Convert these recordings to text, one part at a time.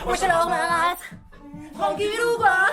Wesh alors ma race, tranquille ou quoi?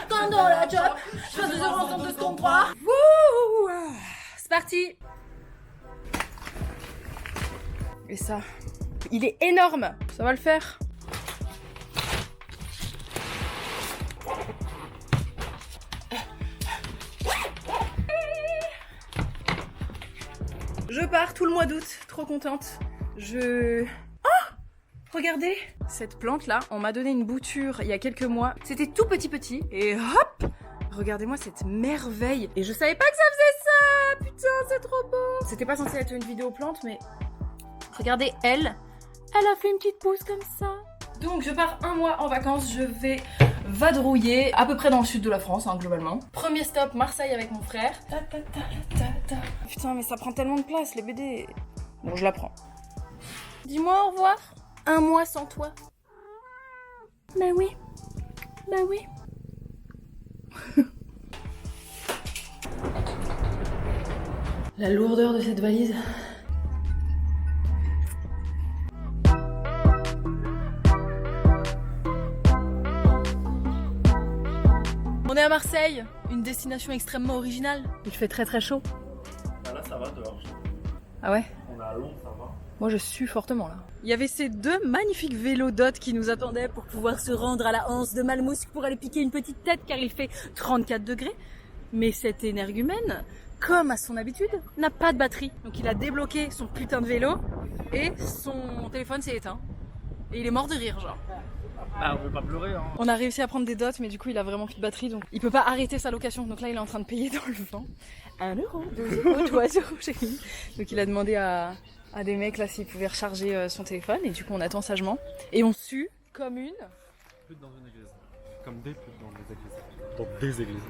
Comme dans la job, je fais 2 heures ensemble de ce qu'on croit. Wouh, c'est parti. Et ça, il est énorme, ça va le faire. Je pars tout le mois d'août, trop contente. Regardez, cette plante là, on m'a donné une bouture il y a quelques mois. C'était tout petit et hop, regardez-moi cette merveille. Et je savais pas que ça faisait ça. Putain, c'est trop beau. C'était pas censé être une vidéo plante, mais regardez elle a fait une petite pousse comme ça. Donc je pars un mois en vacances, je vais vadrouiller à peu près dans le sud de la France, hein, globalement. Premier stop, Marseille avec mon frère. Putain, mais ça prend tellement de place les BD. Bon, je la prends. Dis-moi au revoir. Un mois sans toi. Bah oui. Bah oui. La lourdeur de cette valise. On est à Marseille, une destination extrêmement originale. Il fait très chaud. Ah là ça va dehors. Ah ouais? On est à Londres, ça va. Moi je sue fortement là. Il y avait ces 2 magnifiques vélos Dot qui nous attendaient pour pouvoir se rendre à la Anse de Malmousque pour aller piquer une petite tête car il fait 34 degrés. Mais cet énergumène, comme à son habitude, n'a pas de batterie. Donc il a débloqué son putain de vélo et son téléphone s'est éteint. Et il est mort de rire genre. Ah, on veut pas pleurer hein. On a réussi à prendre des dots mais du coup il a vraiment plus de batterie donc il peut pas arrêter sa location. Donc là il est en train de payer dans le vent. 1 euro, 2 euros, 3 euros chérie. Donc il a demandé à des mecs là s'ils pouvaient recharger son téléphone et du coup on attend sagement. Et on sue comme une... Pute dans une église. Comme des putes dans des églises. Dans des églises.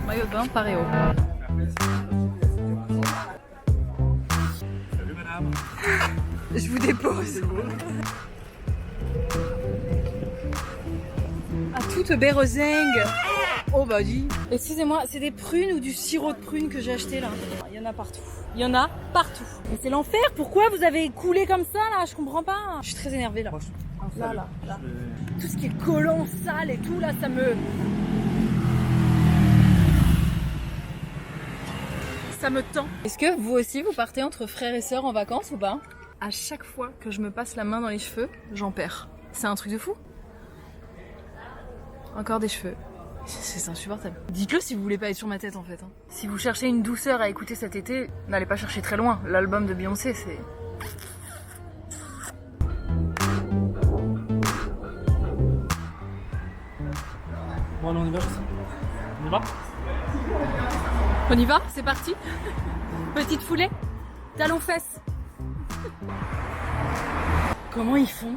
Maillot de bain, paréo. Salut madame. Je vous dépose. À toute bérozingue. Oh bah dis. Excusez-moi, c'est des prunes ou du sirop de prune que j'ai acheté là? Il y en a partout. Il y en a partout. Mais c'est l'enfer, pourquoi vous avez coulé comme ça là? Je comprends pas. Je suis très énervée là. Là. Tout ce qui est collant, sale et tout là, ça me tend. Est-ce que vous aussi vous partez entre frères et sœurs en vacances ou pas? À chaque fois que je me passe la main dans les cheveux, j'en perds. C'est un truc de fou. Encore des cheveux. C'est insupportable. Dites-le si vous voulez pas être sur ma tête en fait. Hein. Si vous cherchez une douceur à écouter cet été, n'allez pas chercher très loin. L'album de Beyoncé, c'est... Bon allez on y va, on y va. On y va? C'est parti. Petite foulée. Talons fesses. Comment ils font?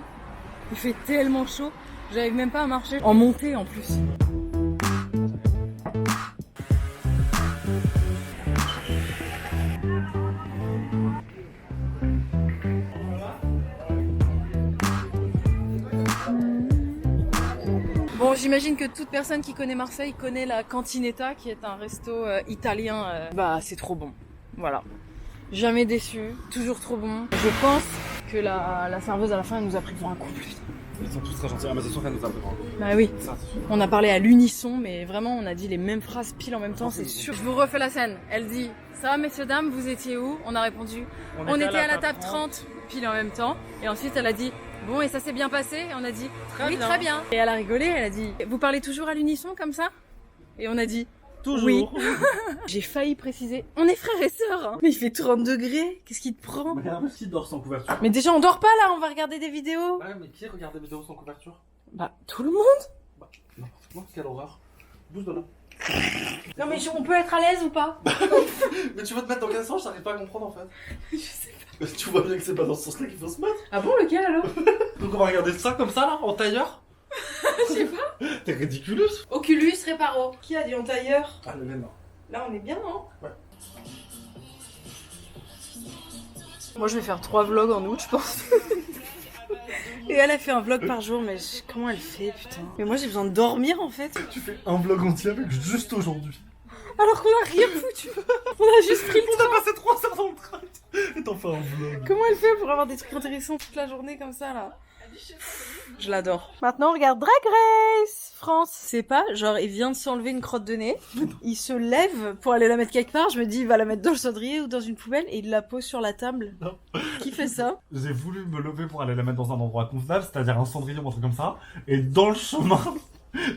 Il fait tellement chaud. J'arrive même pas à marcher. En montée en plus. Bon, j'imagine que toute personne qui connaît Marseille connaît la Cantinetta, qui est un resto italien. Bah, c'est trop bon. Voilà. Jamais déçu, toujours trop bon. Je pense que la serveuse à la fin, elle nous a pris pour un couple. Ils sont tous très gentils. Ah mais c'est sûr qu'elle nous a pris. Bah oui. Ça c'est sûr. On a parlé à l'unisson, mais vraiment, on a dit les mêmes phrases pile en même temps, c'est sûr. Je vous refais la scène. Elle dit, ça va messieurs, dames, vous étiez où? On a répondu, on était à la table 30, pile en même temps. Et ensuite, elle a dit, bon, et ça s'est bien passé? Et on a dit, oui, très bien. Et elle a rigolé, elle a dit, vous parlez toujours à l'unisson comme ça? Et on a dit, Toujours. oui. J'ai failli préciser, on est frères et sœurs. Hein. Mais il fait 30 degrés, qu'est-ce qui te prend? Merde, qui dort sans couverture? Mais déjà, on dort pas là, on va regarder des vidéos. Ouais mais qui regarde des vidéos sans couverture? Bah, tout le monde. Bah n'importe quoi, quelle horreur. Bouge de là. Non mais on peut être à l'aise ou pas? Mais tu vas te mettre dans quel sens? J'arrive pas à comprendre en fait. Je sais pas. Mais tu vois bien que c'est pas dans ce sens là qu'il faut se mettre. Ah bon, lequel alors? Donc on va regarder ça comme ça là, en tailleur. Je sais pas. T'es ridicule. Oculus Reparo. Qui a dit en tailleur? Ah le même. Là on est bien, non? Ouais. Moi je vais faire 3 vlogs en août je pense. Et elle a fait un vlog par jour mais comment elle fait putain? Mais moi j'ai besoin de dormir en fait. Tu fais un vlog entier avec juste aujourd'hui. Alors qu'on a rien foutu. On a juste pris le On train. a passé 3 heures dans le train et t'en fais un vlog. Comment elle fait pour avoir des trucs intéressants toute la journée comme ça là? Je l'adore. Maintenant on regarde Drag Race France. C'est pas genre il vient de s'enlever une crotte de nez, il se lève pour aller la mettre quelque part, je me dis il va la mettre dans le cendrier ou dans une poubelle et il la pose sur la table. Non. Qui fait ça? J'ai voulu me lever pour aller la mettre dans un endroit convenable, c'est-à-dire un cendrier ou un truc comme ça, et dans le chemin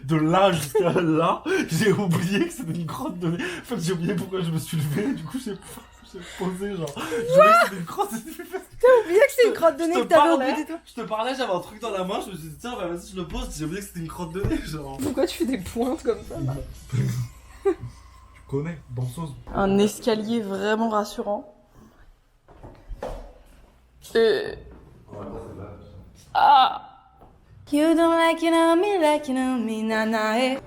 de là jusqu'à là, j'ai oublié que c'était une crotte de nez. En fait, j'ai oublié pourquoi je me suis levé, du coup j'ai posé genre. Je voulais que c'était une crotte de nez. T'as oublié que c'est une crotte de nez que t'avais au bout des doigts? Je te parlais, j'avais un truc dans la main, je me suis dit tiens, bah vas-y, je le pose, j'ai oublié que c'était une crotte de nez, genre. Pourquoi tu fais des pointes comme ça là? Tu connais, danseuse. Un escalier vraiment rassurant. Ah! You don't like you know me, nana, eh.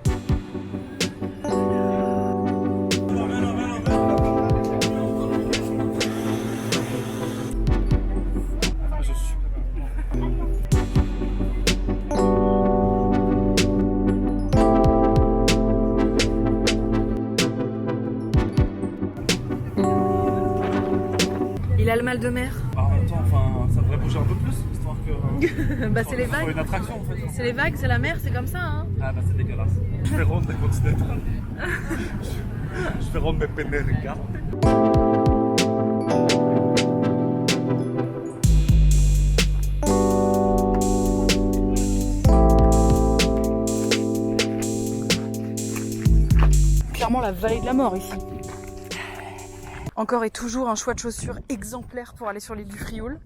Il a le mal de mer. En même temps, enfin, ça devrait bouger un peu plus, histoire que. Bah c'est les Faut vagues. une attraction en fait. C'est les vagues, c'est la mer, c'est comme ça hein. Ah bah c'est dégueulasse. Je vais rendre des continentales. Je vais rendre mes penne regarde. Clairement la vallée de la mort ici. Encore et toujours un choix de chaussures exemplaire pour aller sur l'île du Frioul.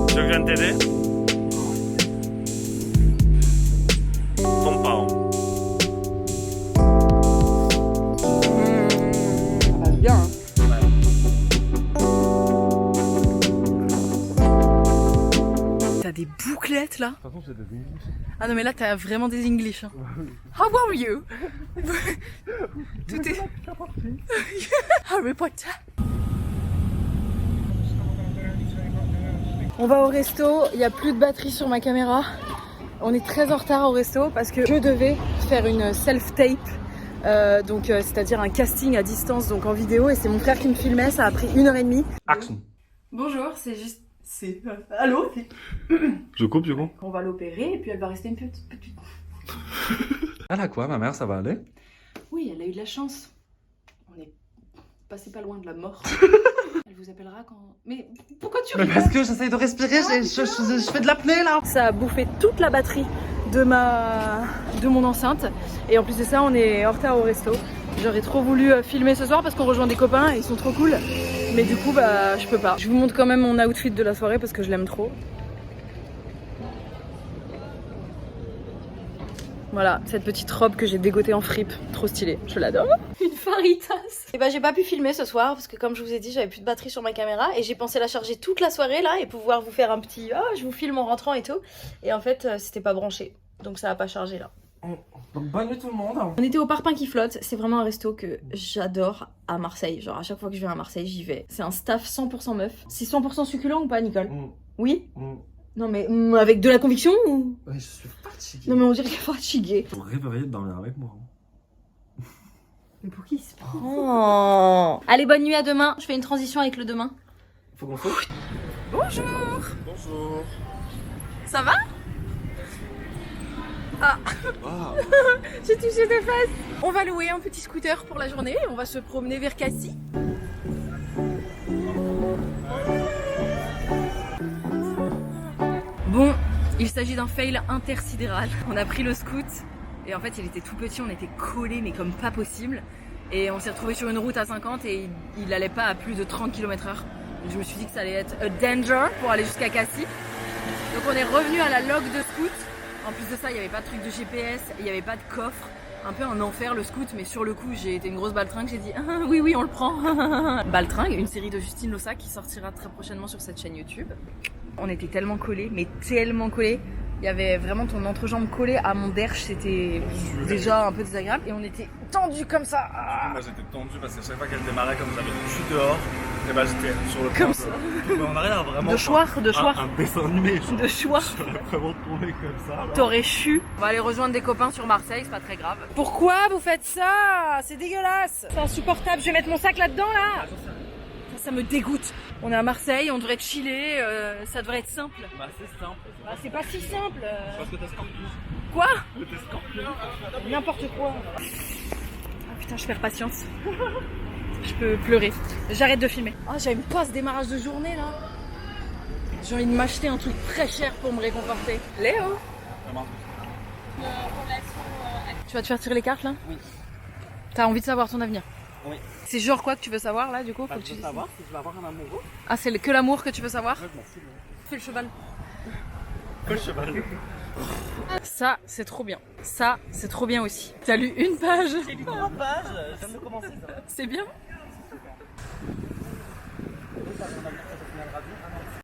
Je viens de t'aider. Tombe pas. Hein. Ça va bien hein. T'as des bouclettes là. De toute façon, j'ai des English. Ah non mais là t'as vraiment des English. Hein. How are you? Tout est... Harry Potter. On va au resto, il n'y a plus de batterie sur ma caméra. On est très en retard au resto parce que je devais faire une self-tape. C'est-à-dire un casting à distance, donc en vidéo, et c'est mon frère qui me filmait, ça a pris 1h30. Action. Bonjour, c'est juste... C'est... Allô? Je coupe du coup. On va l'opérer et puis elle va rester une petite... Elle a quoi, ma mère, ça va aller? Oui, elle a eu de la chance. On est passé pas loin de la mort. Elle vous appellera quand... Mais pourquoi tu rigoles? Parce que j'essaye de respirer, je fais de l'apnée là. Ça a bouffé toute la batterie de mon enceinte. Et en plus de ça, on est en retard au resto. J'aurais trop voulu filmer ce soir parce qu'on rejoint des copains et ils sont trop cool. Mais du coup, bah, je peux pas. Je vous montre quand même mon outfit de la soirée parce que je l'aime trop. Voilà, cette petite robe que j'ai dégotée en fripe. Trop stylée, je l'adore. Une faritas. Et bah j'ai pas pu filmer ce soir parce que comme je vous ai dit, j'avais plus de batterie sur ma caméra. Et j'ai pensé la charger toute la soirée là et pouvoir vous faire un petit... Oh, je vous filme en rentrant et tout. Et en fait, c'était pas branché. Donc ça a pas chargé là. Donc bonne nuit tout le monde. On était au Parpaing qui flotte, c'est vraiment un resto que j'adore à Marseille. Genre à chaque fois que je viens à Marseille, j'y vais. C'est un staff 100% meuf. C'est 100% succulent ou pas, Nicole? Oui. Non mais avec de la conviction ou... Ouais, je suis fatigué. Non mais on dirait qu'elle est fatiguée. Faut réveiller de dormir avec moi. Mais pour qui il se prend? Allez, bonne nuit, à demain. Je fais une transition avec le demain. Faut qu'on fasse. Bonjour. Bonjour. Ça va? Ah. J'ai touché tes fesses. On va louer un petit scooter pour la journée. On va se promener vers Cassis. Bon, il s'agit d'un fail intersidéral. On a pris le scoot et en fait il était tout petit, on était collés mais comme pas possible. Et on s'est retrouvé sur une route à 50 et il allait pas à plus de 30 km/h. Je me suis dit que ça allait être a danger pour aller jusqu'à Cassis. Donc on est revenu à la log de scoot. En plus de ça, il n'y avait pas de truc de GPS, il n'y avait pas de coffre. Un peu un enfer le scoot, mais sur le coup j'ai été une grosse baltringue, j'ai dit ah, oui on le prend. Baltringue, une série de Justine Lossa qui sortira très prochainement sur cette chaîne YouTube. On était tellement collés, mais tellement collés Il y avait vraiment ton entrejambe collée à mon derche, c'était déjà un peu désagréable. Et on était tendus comme ça. Ah. Moi j'étais tendu parce que chaque fois qu'elle démarrait, comme j'avais le cul dehors, et bah j'étais sur le point Comme ça. Mais on arrive à vraiment. De choir. Un dessin animé. De choir. J'aurais vraiment tombé comme ça. Là. T'aurais chu. On va aller rejoindre des copains sur Marseille, c'est pas très grave. Pourquoi vous faites ça? C'est dégueulasse. C'est insupportable. Je vais mettre mon sac là-dedans là. Ça me dégoûte. On est à Marseille, on devrait chiller, ça devrait être simple. Bah c'est simple. Bah c'est pas si simple. Parce que t'es scorpion. Quoi? T'es scorpion. N'importe quoi. Ah putain, je perds patience. Je peux pleurer. J'arrête de filmer. Ah, j'aime pas ce démarrage de journée là. J'ai envie de m'acheter un truc très cher pour me réconforter. Léo, tu vas te faire tirer les cartes là? Oui. T'as envie de savoir ton avenir? Oui. C'est genre quoi que tu veux savoir là du coup? Faut que Je veux savoir si je vais avoir un amoureux. Ah, c'est que l'amour que tu veux savoir? Ouais, je m'en fous. Fais le cheval. Le cheval. Ça, c'est trop bien. Ça, c'est trop bien aussi. T'as lu une page? J'ai lu 3 pages, je viens de commencer ça. C'est bien.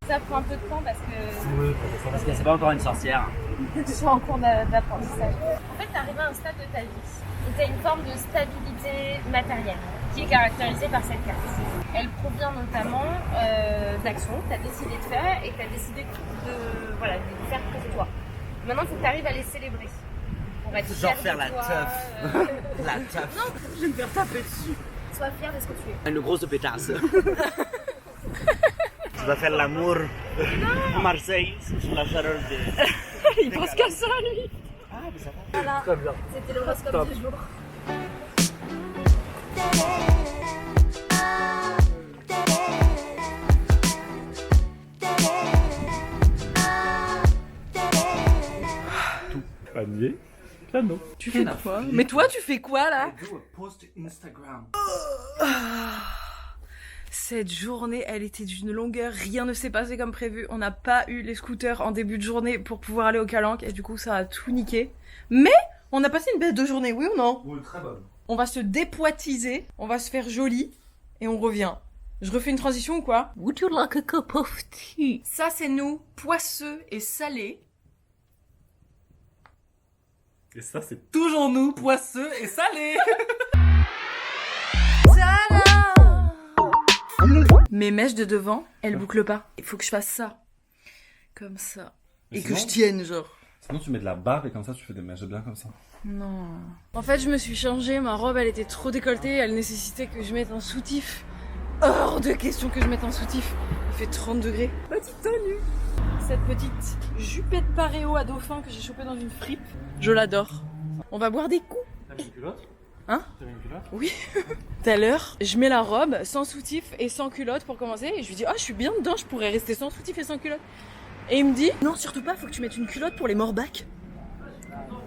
Ça prend un peu de temps parce que Oui, Parce que c'est pas encore une sorcière. je suis en cours d'apprentissage. En fait, tu arrives à un stade de ta vie où tu as une forme de stabilité matérielle qui est caractérisée par cette carte. Elle provient notamment d'actions que tu as décidé de faire et que tu as décidé de faire pour toi. Maintenant, il faut que tu arrives à les célébrer. Pour être Genre fier faire de la toi, teuf. La teuf. Non, Je vais me faire taper dessus. sois fier de ce que tu es. Une grosse pétasse. Tu vas faire l'amour à Marseille sous la chaleur des... Il pense qu'à ça lui. Ah, mais ça va. Voilà, Très bien. c'était l'horoscope du jour. Panier, piano. Tu fais quoi? Mais toi, tu fais quoi là? Do a post Instagram. Cette journée, elle était d'une longueur, rien ne s'est passé comme prévu. On n'a pas eu les scooters en début de journée pour pouvoir aller au Calanque et du coup ça a tout niqué. Mais on a passé une belle 2 journées, oui ou non? Oui, très bonne. On va se dépoitiser, on va se faire joli et on revient. Je refais une transition ou quoi? Would you like a cup of tea? Ça c'est nous, poisseux et salés. Et ça, c'est toujours nous, poisseux et salés. Mes mèches de devant, elles bouclent pas. Il faut que je fasse ça. Comme ça. Mais Et sinon- que je tienne, genre. Sinon, tu mets de la barbe et comme ça, tu fais des mèches bien comme ça. Non. En fait, je me suis changée. Ma robe, elle était trop décolletée. Elle nécessitait que je mette un soutif. Hors de question que je mette un soutif. Il fait 30 degrés. Petite tenue. Cette petite jupette paréo à dauphin que j'ai chopée dans une fripe. Je l'adore. On va boire des coups. T'as mis une culotte? Hein? T'as mis une culotte? Oui. Tout à l'heure, je mets la robe sans soutif et sans culotte pour commencer. Et je lui dis, oh, je suis bien dedans, je pourrais rester sans soutif et sans culotte. Et il me dit, non, surtout pas, faut que tu mettes une culotte pour les morbacs.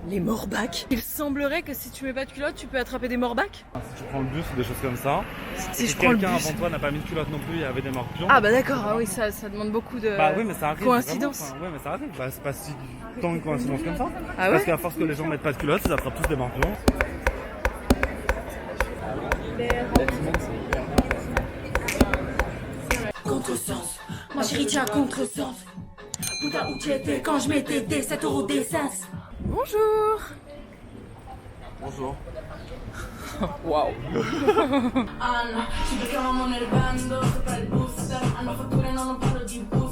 Les morbacs? Il semblerait que si tu mets pas de culotte, tu peux attraper des morbacs. Si tu prends le bus ou des choses comme ça, Si et je que prends le quelqu'un bus. avant toi n'a pas mis de culotte non plus, il y avait des morpions. Ah bah d'accord, ah oui, ça demande beaucoup de Bah oui, mais ça arrive. coïncidence. Vraiment, ouais, mais ça arrive. Bah, c'est pas si tant une coïncidence comme ça. Ah Parce ouais? qu'à force que les gens mettent pas de culotte, ils attrapent tous des morpions. Contresens, ma chérie, tu as contresens. Bouddha, où tu étais quand je mettais des 7 € d'essence? Bonjour. Bonjour. Waouh. Ah no, ci becchiamo nel bando, sopra il booster. Hanno fatture, non parlo di booster.